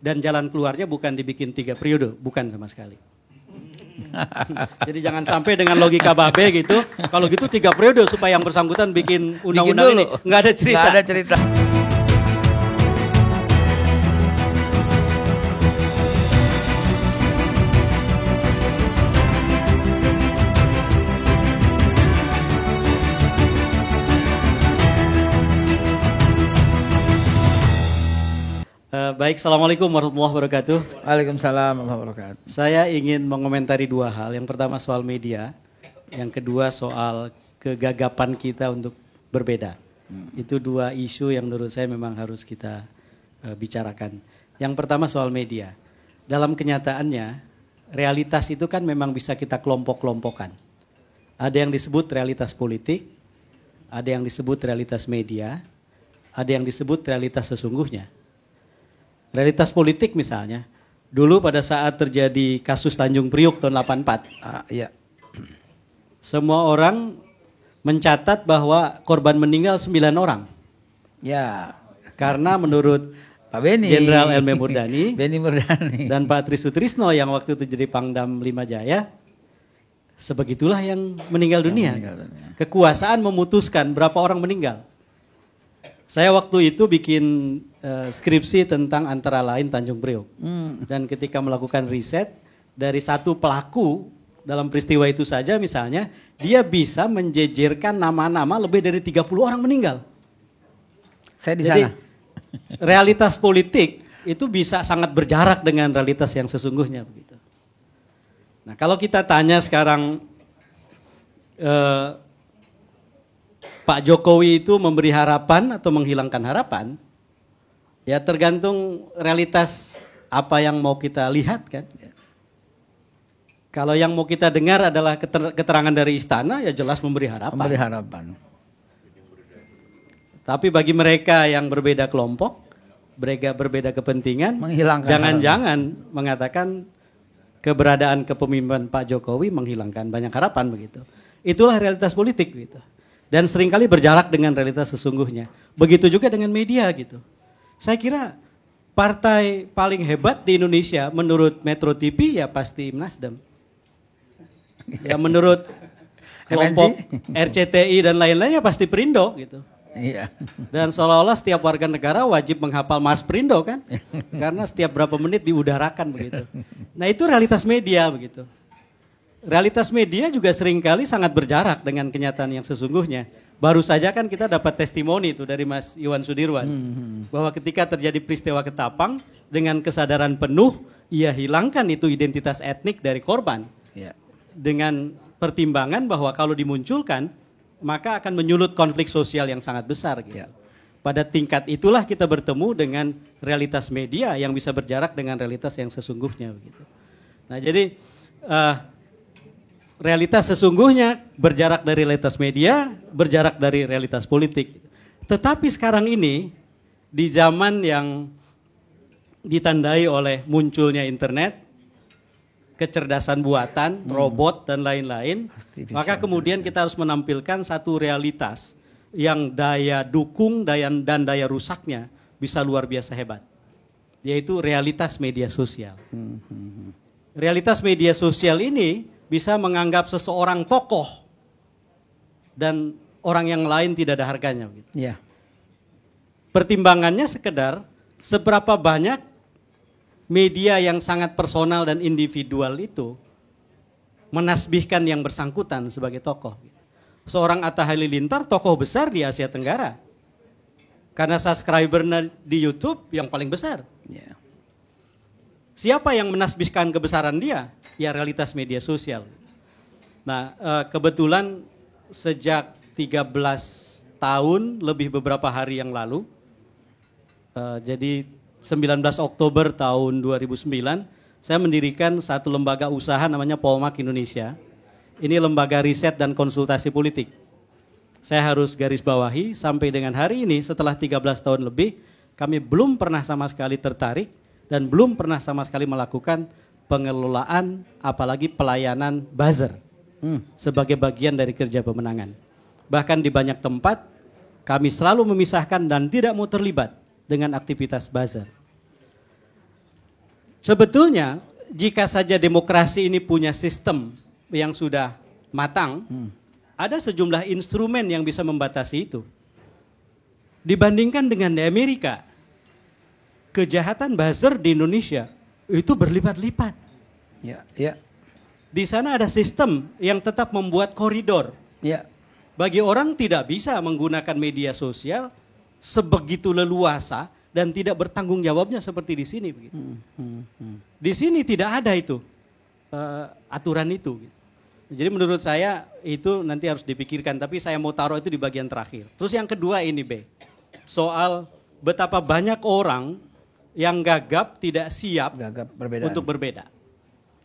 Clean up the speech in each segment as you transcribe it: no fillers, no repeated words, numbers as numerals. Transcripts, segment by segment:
dan jalan keluarnya bukan dibikin 3 periode, bukan sama sekali. Jadi jangan sampai dengan logika babe gitu, kalau gitu 3 periode supaya yang bersangkutan bikin undang-undang ini. Nggak ada cerita. Nggak ada cerita. Baik, Assalamualaikum warahmatullahi wabarakatuh. Waalaikumsalam warahmatullahi wabarakatuh. Saya ingin mengomentari 2 hal. Yang pertama soal media, yang kedua soal kegagapan kita untuk berbeda. Itu 2 isu yang menurut saya memang harus kita bicarakan. Yang pertama soal media. Dalam kenyataannya, realitas itu kan memang bisa kita kelompok-kelompokkan. Ada yang disebut realitas politik, ada yang disebut realitas media, ada yang disebut realitas sesungguhnya. Realitas politik misalnya, dulu pada saat terjadi kasus Tanjung Priuk tahun 84, Iya. semua orang mencatat bahwa korban meninggal 9 orang. Ya. Karena menurut Pak Beni, Jenderal Elme Murdani Beni Murdani dan Pak Trisutrisno yang waktu itu jadi Pangdam 5 Jaya, sebegitulah yang meninggal dunia. Kekuasaan memutuskan berapa orang meninggal. Saya waktu itu bikin skripsi tentang antara lain Tanjung Priok. Dan ketika melakukan riset, dari satu pelaku dalam peristiwa itu saja misalnya, dia bisa menjejerkan nama-nama lebih dari 30 orang meninggal. Saya di Jadi, sana. realitas politik itu bisa sangat berjarak dengan realitas yang sesungguhnya. Begitu. Nah, kalau kita tanya sekarang, Pak Jokowi itu memberi harapan atau menghilangkan harapan, ya tergantung realitas apa yang mau kita lihat kan. Kalau yang mau kita dengar adalah keterangan dari istana, ya jelas memberi harapan. Memberi harapan. Tapi bagi mereka yang berbeda kelompok, berbeda kepentingan, jangan-jangan mengatakan keberadaan kepemimpinan Pak Jokowi menghilangkan banyak harapan begitu. Itulah realitas politik gitu. Dan seringkali berjarak dengan realitas sesungguhnya. Begitu juga dengan media gitu. Saya kira partai paling hebat di Indonesia menurut Metro TV ya pasti Nasdem. Ya menurut kelompok RCTI dan lain-lainnya pasti Perindo gitu. Iya. Dan seolah-olah setiap warga negara wajib menghafal Mars Perindo kan. Karena setiap berapa menit diudarakan begitu. Nah itu realitas media begitu. Realitas media juga seringkali sangat berjarak dengan kenyataan yang sesungguhnya. Baru saja kan kita dapat testimoni itu dari Mas Iwan Sudirwan. Bahwa ketika terjadi peristiwa Ketapang, dengan kesadaran penuh, ia hilangkan itu identitas etnik dari korban. Ya. Dengan pertimbangan bahwa kalau dimunculkan, maka akan menyulut konflik sosial yang sangat besar. Gitu. Ya. Pada tingkat itulah kita bertemu dengan realitas media yang bisa berjarak dengan realitas yang sesungguhnya. Begitu. Nah jadi... realitas sesungguhnya berjarak dari realitas media, berjarak dari realitas politik. Tetapi sekarang ini, di zaman yang ditandai oleh munculnya internet, kecerdasan buatan, robot dan lain-lain, maka kemudian kita harus menampilkan satu realitas yang daya dukung dan daya rusaknya bisa luar biasa hebat. Yaitu realitas media sosial. Realitas media sosial ini bisa menganggap seseorang tokoh dan orang yang lain tidak ada harganya. Ya. Pertimbangannya sekedar seberapa banyak media yang sangat personal dan individual itu menasbihkan yang bersangkutan sebagai tokoh. Seorang Atta Halilintar tokoh besar di Asia Tenggara. Karena subscribernya di YouTube yang paling besar. Ya. Siapa yang menasbihkan kebesaran dia? Ya realitas media sosial. Nah kebetulan sejak 13 tahun lebih beberapa hari yang lalu, jadi 19 Oktober tahun 2009, saya mendirikan satu lembaga usaha namanya Polmark Indonesia. Ini lembaga riset dan konsultasi politik. Saya harus garis bawahi sampai dengan hari ini setelah 13 tahun lebih, kami belum pernah sama sekali tertarik dan belum pernah sama sekali melakukan pengelolaan apalagi pelayanan buzzer sebagai bagian dari kerja pemenangan. Bahkan di banyak tempat kami selalu memisahkan dan tidak mau terlibat dengan aktivitas buzzer. Sebetulnya jika saja demokrasi ini punya sistem yang sudah matang, ada sejumlah instrumen yang bisa membatasi itu. Dibandingkan dengan di Amerika, kejahatan buzzer di Indonesia itu berlipat-lipat. Ya, ya, Di sana ada sistem yang tetap membuat koridor. ya. Bagi orang tidak bisa menggunakan media sosial sebegitu leluasa dan tidak bertanggung jawabnya seperti di sini. Begitu. Di sini tidak ada itu aturan itu. Gitu. Jadi menurut saya itu nanti harus dipikirkan. Tapi saya mau taruh itu di bagian terakhir. Terus yang kedua ini B, soal betapa banyak orang yang gagap tidak siap untuk berbeda.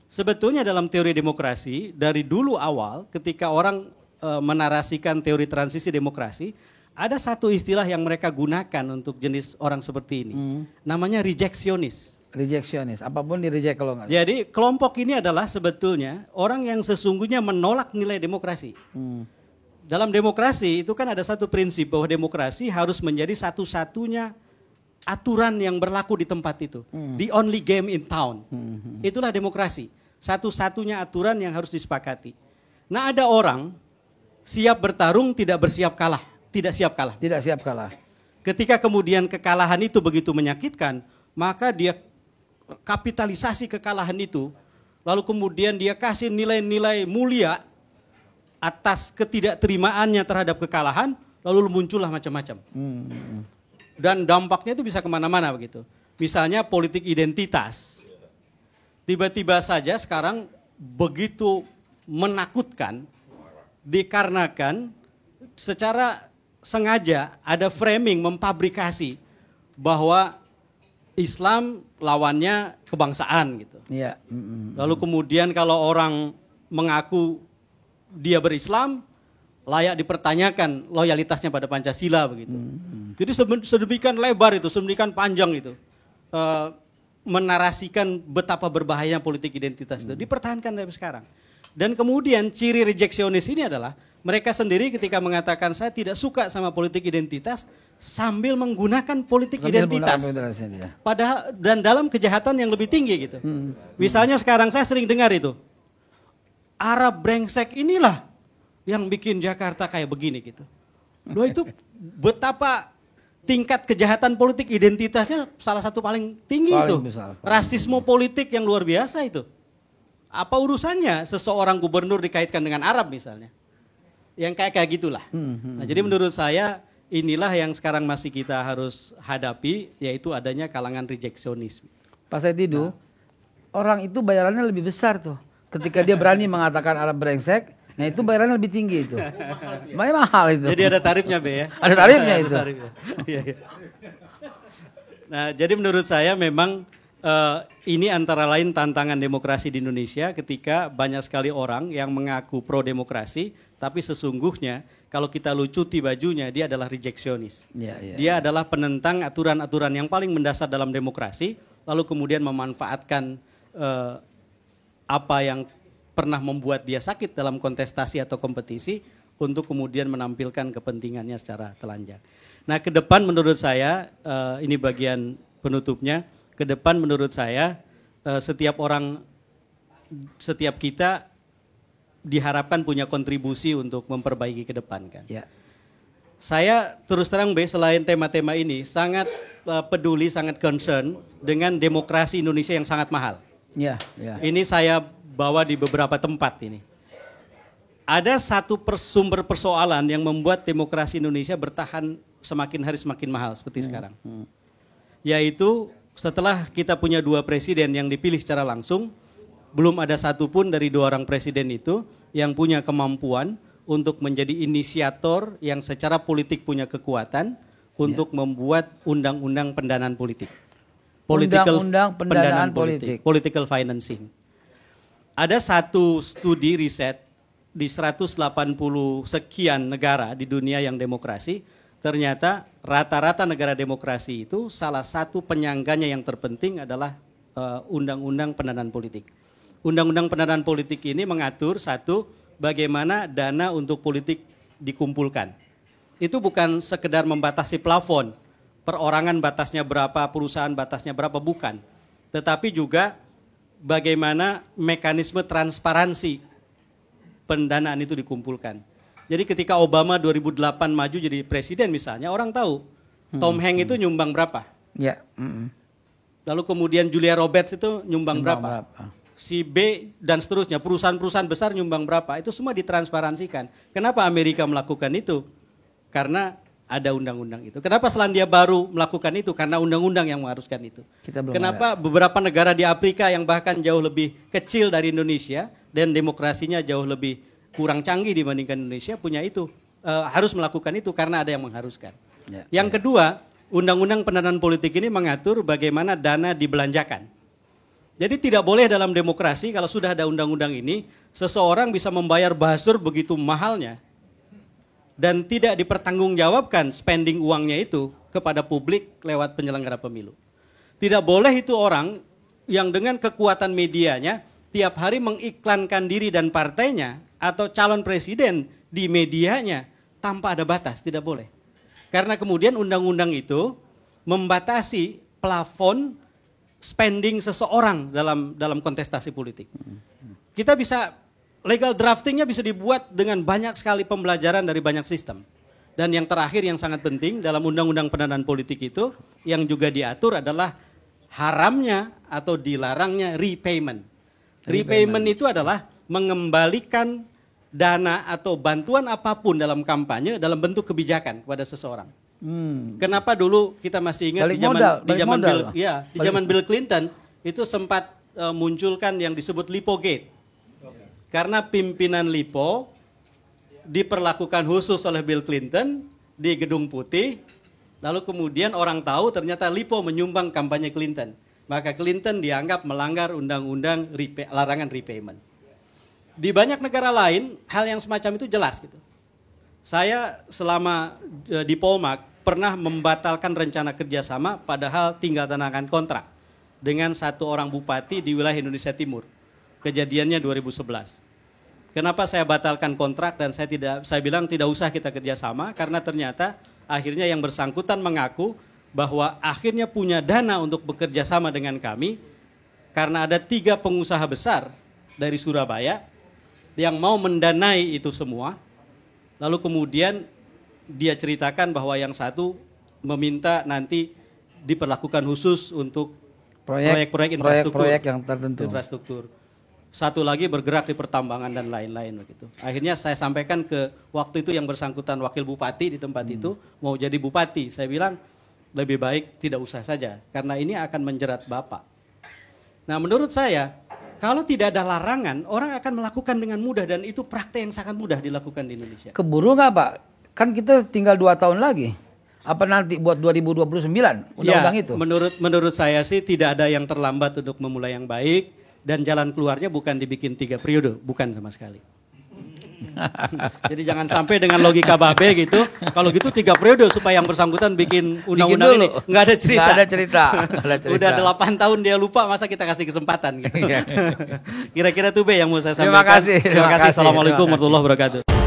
Sebetulnya dalam teori demokrasi dari dulu awal ketika orang menarasikan teori transisi demokrasi, ada satu istilah yang mereka gunakan untuk jenis orang seperti ini. Namanya rejeksionis. Rejeksionis, apapun di reject kalau nggak. Jadi kelompok ini adalah sebetulnya orang yang sesungguhnya menolak nilai demokrasi. Dalam demokrasi itu kan ada satu prinsip bahwa demokrasi harus menjadi satu-satunya aturan yang berlaku di tempat itu. The only game in town. Itulah demokrasi. Satu-satunya aturan yang harus disepakati. Nah ada orang siap bertarung, tidak bersiap kalah, tidak siap kalah. Tidak siap kalah. Ketika kemudian kekalahan itu begitu menyakitkan, maka dia kapitalisasi kekalahan itu, lalu kemudian dia kasih nilai-nilai mulia atas ketidakterimaannya terhadap kekalahan, lalu muncullah macam-macam. Dan dampaknya itu bisa kemana-mana begitu. Misalnya politik identitas, tiba-tiba saja sekarang begitu menakutkan, dikarenakan secara sengaja ada framing memfabrikasi bahwa Islam lawannya kebangsaan gitu. Iya. Lalu kemudian kalau orang mengaku dia berislam, layak dipertanyakan loyalitasnya pada Pancasila begitu. Jadi sedemikian lebar itu, sedemikian panjang itu, menarasikan betapa berbahayanya politik identitas itu dipertahankan sampai sekarang. Dan kemudian ciri rejeksionis ini adalah mereka sendiri ketika mengatakan saya tidak suka sama politik identitas sambil menggunakan politik identitas. Padahal dan dalam kejahatan yang lebih tinggi gitu. Misalnya sekarang saya sering dengar itu. Arab brengsek inilah yang bikin Jakarta kayak begini gitu. Loh itu betapa tingkat kejahatan politik identitasnya salah satu paling tinggi itu. Rasisme politik yang luar biasa itu. Apa urusannya seseorang gubernur dikaitkan dengan Arab misalnya? Yang kayak gitulah. Nah, jadi menurut saya inilah yang sekarang masih kita harus hadapi, yaitu adanya kalangan rejeksionis. Pas saya tidur, orang itu bayarannya lebih besar tuh. Ketika dia berani mengatakan Arab brengsek, nah itu bayarannya lebih tinggi itu. Mahal itu. Jadi ada tarifnya B ya? Ada tarifnya itu. Nah jadi menurut saya memang ini antara lain tantangan demokrasi di Indonesia ketika banyak sekali orang yang mengaku pro demokrasi, tapi sesungguhnya kalau kita lucuti bajunya dia adalah rejeksionis. Dia adalah penentang aturan-aturan yang paling mendasar dalam demokrasi, lalu kemudian memanfaatkan apa yang pernah membuat dia sakit dalam kontestasi atau kompetisi untuk kemudian menampilkan kepentingannya secara telanjang. Nah ke depan menurut saya, ini bagian penutupnya, ke depan menurut saya setiap orang, setiap kita diharapkan punya kontribusi untuk memperbaiki ke depan kan. Ya. Saya terus terang B, selain tema-tema ini sangat peduli, sangat concern dengan demokrasi Indonesia yang sangat mahal. Ya. Ini saya bawa di beberapa tempat ini. Ada satu sumber persoalan yang membuat demokrasi Indonesia bertahan semakin hari semakin mahal seperti sekarang. Yaitu setelah kita punya 2 presiden yang dipilih secara langsung, belum ada satupun dari 2 orang presiden itu yang punya kemampuan untuk menjadi inisiator yang secara politik punya kekuatan untuk membuat undang-undang pendanaan politik. Undang-undang pendanaan politik. Political financing. Ada satu studi riset di 180 sekian negara di dunia yang demokrasi, ternyata rata-rata negara demokrasi itu salah satu penyangganya yang terpenting adalah undang-undang pendanaan politik. Undang-undang pendanaan politik ini mengatur satu, bagaimana dana untuk politik dikumpulkan. Itu bukan sekedar membatasi plafon, perorangan batasnya berapa, perusahaan batasnya berapa, bukan. tetapi juga bagaimana mekanisme transparansi pendanaan itu dikumpulkan. Jadi ketika Obama 2008 maju jadi presiden misalnya, orang tahu Tom Hanks itu nyumbang berapa. Ya. Lalu kemudian Julia Roberts itu nyumbang berapa. Si B dan seterusnya, perusahaan-perusahaan besar nyumbang berapa. Itu semua ditransparansikan. Kenapa Amerika melakukan itu? Karena ada undang-undang itu. Kenapa Selandia Baru melakukan itu? Karena undang-undang yang mengharuskan itu. Kenapa beberapa negara di Afrika yang bahkan jauh lebih kecil dari Indonesia dan demokrasinya jauh lebih kurang canggih dibandingkan Indonesia punya itu, harus melakukan itu karena ada yang mengharuskan. Yang kedua, undang-undang pendanaan politik ini mengatur bagaimana dana dibelanjakan. Jadi tidak boleh dalam demokrasi kalau sudah ada undang-undang ini, seseorang bisa membayar buzzer begitu mahalnya dan tidak dipertanggungjawabkan spending uangnya itu kepada publik lewat penyelenggara pemilu. Tidak boleh itu orang yang dengan kekuatan medianya tiap hari mengiklankan diri dan partainya atau calon presiden di medianya tanpa ada batas, tidak boleh. Karena kemudian undang-undang itu membatasi plafon spending seseorang dalam kontestasi politik. Kita bisa legal draftingnya bisa dibuat dengan banyak sekali pembelajaran dari banyak sistem. Dan yang terakhir yang sangat penting dalam undang-undang pendanaan politik itu yang juga diatur adalah haramnya atau dilarangnya repayment. Repayment itu adalah mengembalikan dana atau bantuan apapun dalam kampanye dalam bentuk kebijakan kepada seseorang. Kenapa dulu kita masih ingat di zaman Bill Clinton itu sempat munculkan yang disebut Lipogate. Karena pimpinan Lipo diperlakukan khusus oleh Bill Clinton di Gedung Putih, lalu kemudian orang tahu ternyata Lipo menyumbang kampanye Clinton. Maka Clinton dianggap melanggar undang-undang larangan repayment. Di banyak negara lain hal yang semacam itu jelas gitu. Saya selama di Polmark pernah membatalkan rencana kerjasama padahal tinggal tandatangan kontrak dengan satu orang bupati di wilayah Indonesia Timur. Kejadiannya 2011. Kenapa saya batalkan kontrak dan saya bilang tidak usah kita kerjasama karena ternyata akhirnya yang bersangkutan mengaku bahwa akhirnya punya dana untuk bekerja sama dengan kami karena ada 3 pengusaha besar dari Surabaya yang mau mendanai itu semua. Lalu kemudian dia ceritakan bahwa yang satu meminta nanti diperlakukan khusus untuk proyek-proyek infrastruktur. Satu lagi bergerak di pertambangan dan lain-lain begitu. Akhirnya saya sampaikan ke waktu itu yang bersangkutan wakil bupati di tempat itu mau jadi bupati. Saya bilang lebih baik tidak usah saja karena ini akan menjerat Bapak. Nah, menurut saya kalau tidak ada larangan orang akan melakukan dengan mudah dan itu praktek yang sangat mudah dilakukan di Indonesia. Keburu nggak Pak? Kan kita tinggal 2 tahun lagi. Apa nanti buat 2029 undang-undang itu? Menurut saya sih tidak ada yang terlambat untuk memulai yang baik. Dan jalan keluarnya bukan dibikin 3 periode, bukan sama sekali. Jadi jangan sampai dengan logika babe gitu, kalau gitu 3 periode supaya yang bersangkutan bikin undang-undang ini. Nggak ada cerita. Nggak ada cerita. Udah 8 tahun dia lupa, masa kita kasih kesempatan gitu. Kira-kira tuh Be yang mau saya sampaikan. Terima kasih. Terima kasih. Assalamualaikum warahmatullahi wabarakatuh.